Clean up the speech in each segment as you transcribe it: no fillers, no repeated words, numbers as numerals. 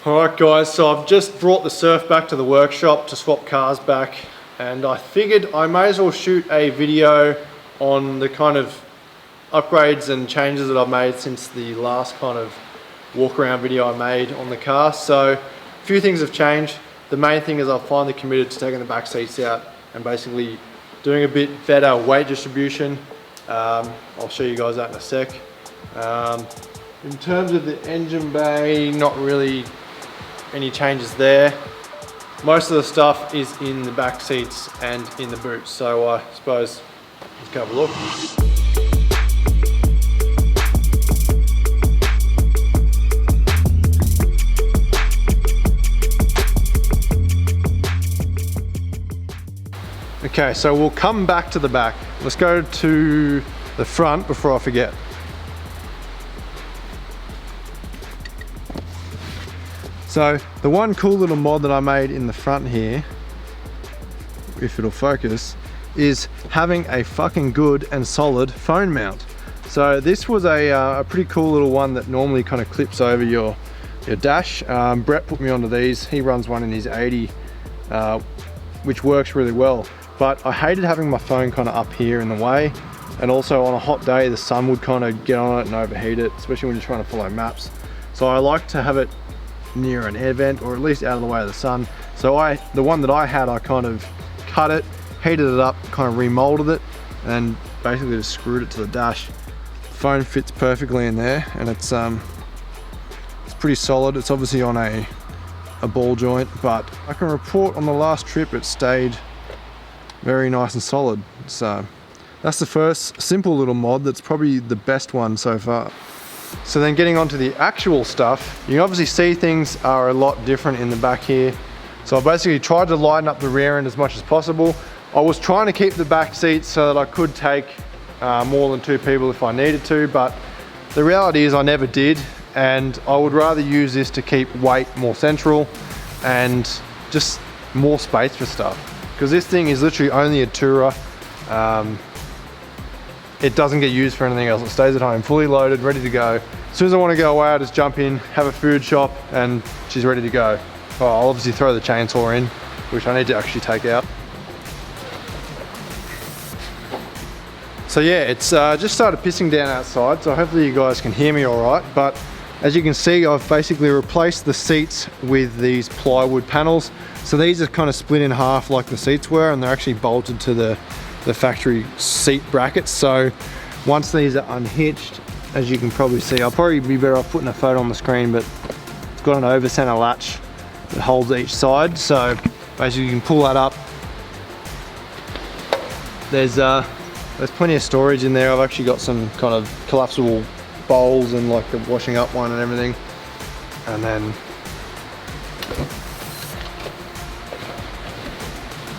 Alright guys, so I've just brought the surf back to the workshop to swap cars back, and I figured I may as well shoot a video on the kind of upgrades and changes that I've made since the last kind of walk around video I made on the car. So a few things have changed. The main thing is I've finally committed to taking the back seats out and basically doing a bit better weight distribution. I'll show you guys that in a sec. In terms of the engine bay, not really any changes there. Most of the stuff is in the back seats and in the boots, so I suppose let's go have a look. Okay, so we'll come back to the back. Let's go to the front before I forget. So the one cool little mod that I made in the front here, if it'll focus, is having a fucking good and solid phone mount. So this was a pretty cool little one that normally kind of clips over your dash. Brett put me onto these. He runs one in his 80, which works really well. But I hated having my phone kind of up here in the way, and also on a hot day the sun would kind of get on it and overheat it, especially when you're trying to follow maps. So I like to have it near an air vent, or at least out of the way of the sun. So the one that I had, I kind of cut it, heated it up, kind of remolded it, and basically just screwed it to the dash. The phone fits perfectly in there, and it's pretty solid. It's obviously on a ball joint, but I can report on the last trip it stayed very nice and solid. So that's the first simple little mod that's probably the best one so far. So then getting on to the actual stuff, you can obviously see things are a lot different in the back here. So I basically tried to lighten up the rear end as much as possible. I was trying to keep the back seats so that I could take more than 2 people if I needed to, but the reality is I never did, and I would rather use this to keep weight more central and just more space for stuff. Because this thing is literally only a tourer. It doesn't get used for anything else. It stays at home, fully loaded, ready to go. As soon as I want to go away, I just jump in, have a food shop, and she's ready to go. Oh, I'll obviously throw the chainsaw in, which I need to actually take out. So yeah, it's just started pissing down outside, so hopefully you guys can hear me all right. But as you can see, I've basically replaced the seats with these plywood panels. So these are kind of split in half like the seats were, and they're actually bolted to the factory seat brackets. So once these are unhitched, as you can probably see, I'll probably be better off putting a photo on the screen, but it's got an over center latch that holds each side. So basically you can pull that up. There's plenty of storage in there. I've actually got some kind of collapsible bowls and like the washing up one and everything. And then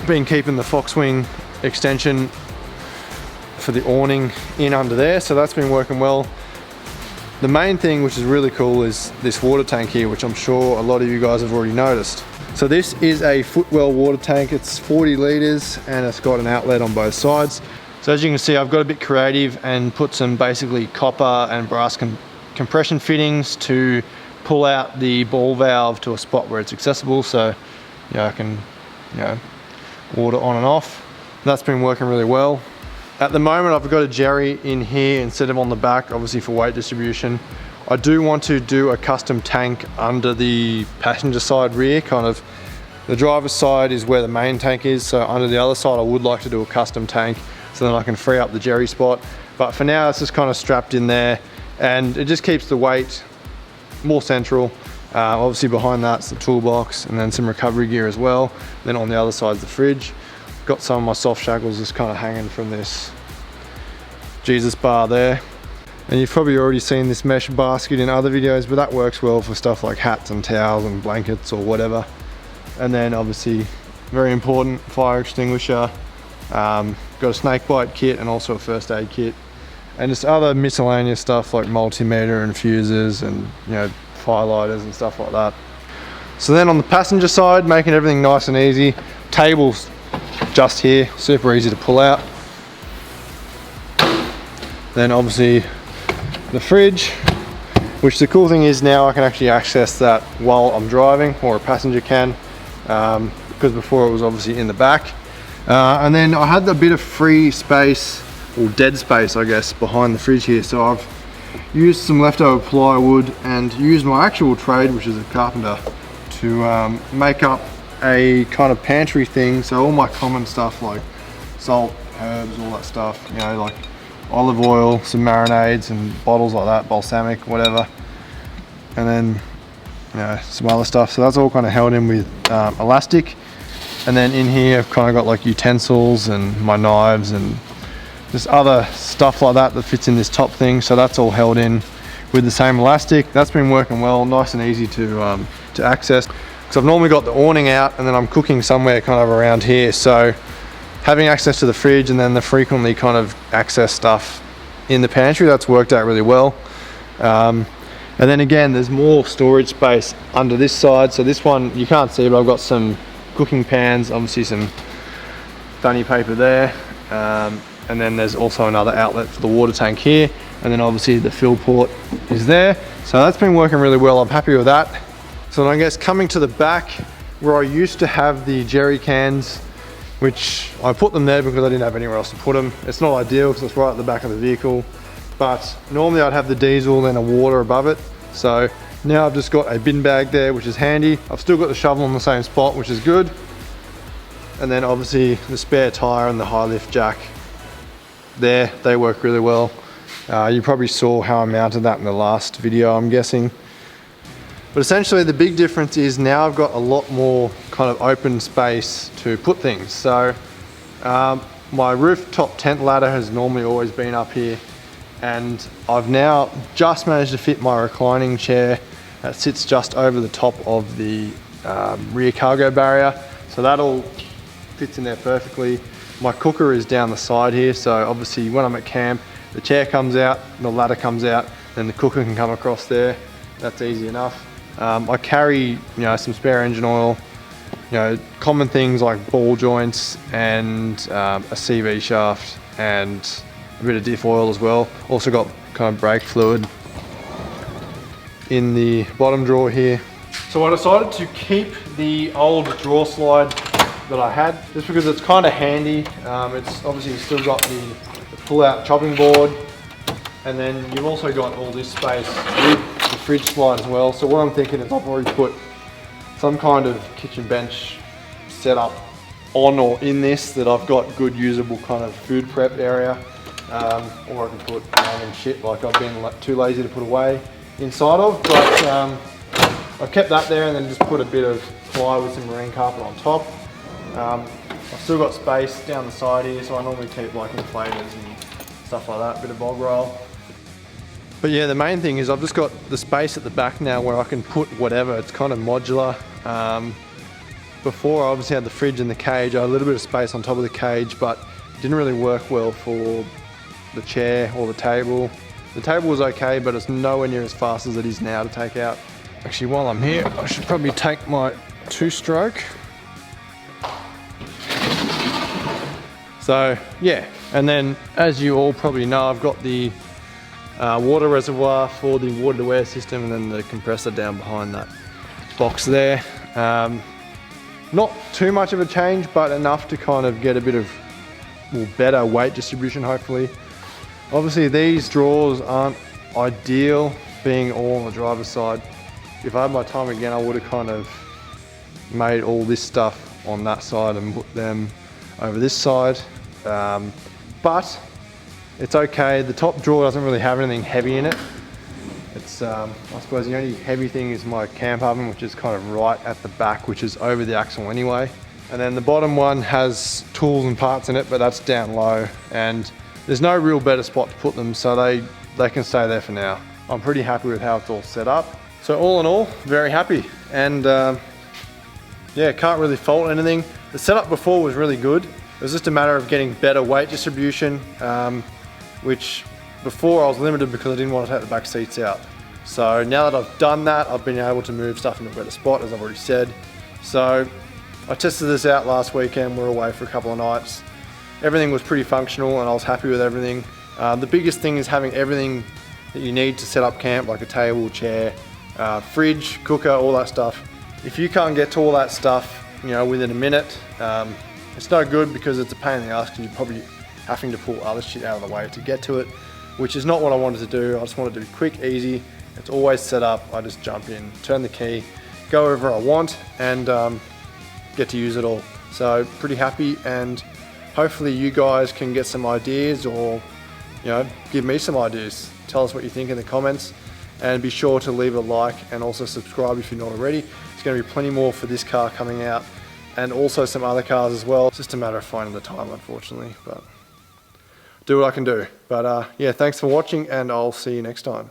been keeping the Foxwing extension for the awning in under there, so that's been working well. The main thing, which is really cool, is this water tank here, which I'm sure a lot of you guys have already noticed. So this is a footwell water tank. It's 40 litres and it's got an outlet on both sides. So as you can see, I've got a bit creative and put some basically copper and brass compression fittings to pull out the ball valve to a spot where it's accessible, so I can water on and off. That's been working really well. At the moment I've got a jerry in here instead of on the back, obviously for weight distribution. I do want to do a custom tank under the passenger side rear, kind of the driver's side is where the main tank is, so under the other side I would like to do a custom tank so then I can free up the jerry spot. But for now it's just kind of strapped in there, and it just keeps the weight more central. Obviously behind that's the toolbox and then some recovery gear as well. Then on the other side is the fridge. Got some of my soft shackles just kind of hanging from this Jesus bar there. And you've probably already seen this mesh basket in other videos, but that works well for stuff like hats and towels and blankets or whatever. And then obviously, very important, fire extinguisher. Got a snake bite kit and also a first aid kit. And just other miscellaneous stuff like multimeter and fuses and fire lighters and stuff like that. So then on the passenger side, making everything nice and easy. Tables just here, super easy to pull out. Then obviously the fridge, which the cool thing is now I can actually access that while I'm driving, or a passenger can, because before it was obviously in the back. And then I had a bit of free space, or dead space I guess, behind the fridge here, so I've used some leftover plywood and used my actual trade, which is a carpenter, to make up a kind of pantry thing. So all my common stuff like salt, herbs, all that stuff, you know, like olive oil, some marinades and bottles like that, balsamic, whatever, and then, you know, some other stuff. So that's all kind of held in with elastic. And then in here I've kind of got like utensils and my knives and just other stuff like that that fits in this top thing. So that's all held in with the same elastic. That's been working well, nice and easy to access, because I've normally got the awning out and then I'm cooking somewhere kind of around here. So having access to the fridge and then the frequently kind of access stuff in the pantry, that's worked out really well. And then again, there's more storage space under this side. So this one you can't see, but I've got some cooking pans, obviously some dunny paper there. And then there's also another outlet for the water tank here. And then obviously the fill port is there. So that's been working really well. I'm happy with that. So I guess coming to the back where I used to have the jerry cans, which I put them there because I didn't have anywhere else to put them. It's not ideal because it's right at the back of the vehicle, but normally I'd have the diesel and a water above it. So now I've just got a bin bag there, which is handy. I've still got the shovel in the same spot, which is good. And then obviously the spare tire and the high lift jack there, they work really well. You probably saw how I mounted that in the last video, I'm guessing. But essentially the big difference is now I've got a lot more kind of open space to put things. So my rooftop tent ladder has normally always been up here, and I've now just managed to fit my reclining chair that sits just over the top of the rear cargo barrier. So that all fits in there perfectly. My cooker is down the side here, so obviously when I'm at camp, the chair comes out, the ladder comes out, then the cooker can come across there. That's easy enough. I carry, you know, some spare engine oil, you know, common things like ball joints and a CV shaft and a bit of diff oil as well. Also got kind of brake fluid in the bottom drawer here. So I decided to keep the old drawer slide that I had, just because it's kind of handy. It's obviously still got the pull-out chopping board, and then you've also got all this space with the fridge slide as well. So what I'm thinking is I've already put some kind of kitchen bench setup on or in this that I've got good usable kind of food prep area, or I can put random shit like I've been too lazy to put away inside of, but I've kept that there and then just put a bit of ply with some marine carpet on top. I've still got space down the side here, so I normally keep like inflators and stuff like that, a bit of bog roll. But yeah, the main thing is I've just got the space at the back now where I can put whatever. It's kind of modular. Before I obviously had the fridge and the cage. I had a little bit of space on top of the cage, but it didn't really work well for the chair or the table. The table was okay, but it's nowhere near as fast as it is now to take out. Actually, while I'm here, I should probably take my two-stroke. So yeah, and then as you all probably know, I've got the water reservoir for the water to air system, and then the compressor down behind that box there. Not too much of a change, but enough to kind of get a bit of, well, better weight distribution hopefully. Obviously these drawers aren't ideal being all on the driver's side. If I had my time again, I would have kind of made all this stuff on that side and put them over this side. But it's okay. The top drawer doesn't really have anything heavy in it. It's I suppose the only heavy thing is my camp oven, which is kind of right at the back, which is over the axle anyway. And then the bottom one has tools and parts in it, but that's down low, and there's no real better spot to put them, so they can stay there for now. I'm pretty happy with how it's all set up. So all in all, very happy, and yeah, can't really fault anything. The setup before was really good. It was just a matter of getting better weight distribution, which before I was limited because I didn't want to take the back seats out. So now that I've done that, I've been able to move stuff into a better spot, as I've already said. So I tested this out last weekend. We were away for a couple of nights. Everything was pretty functional and I was happy with everything. The biggest thing is having everything, that you need to set up camp, like a table, chair, fridge, cooker, all that stuff. If you can't get to all that stuff, you know, within a minute, it's no good, because it's a pain in the ass, because you're probably having to pull other shit out of the way to get to it, which is not what I wanted to do. I just wanted to be quick, easy. It's always set up. I just jump in, turn the key, go wherever I want, and get to use it all. So pretty happy, and hopefully you guys can get some ideas, or you know, give me some ideas. Tell us what you think in the comments, and be sure to leave a like and also subscribe if you're not already. There's going to be plenty more for this car coming out, and also some other cars as well. It's just a matter of finding the time, unfortunately, but do what I can do. But yeah, thanks for watching, and I'll see you next time.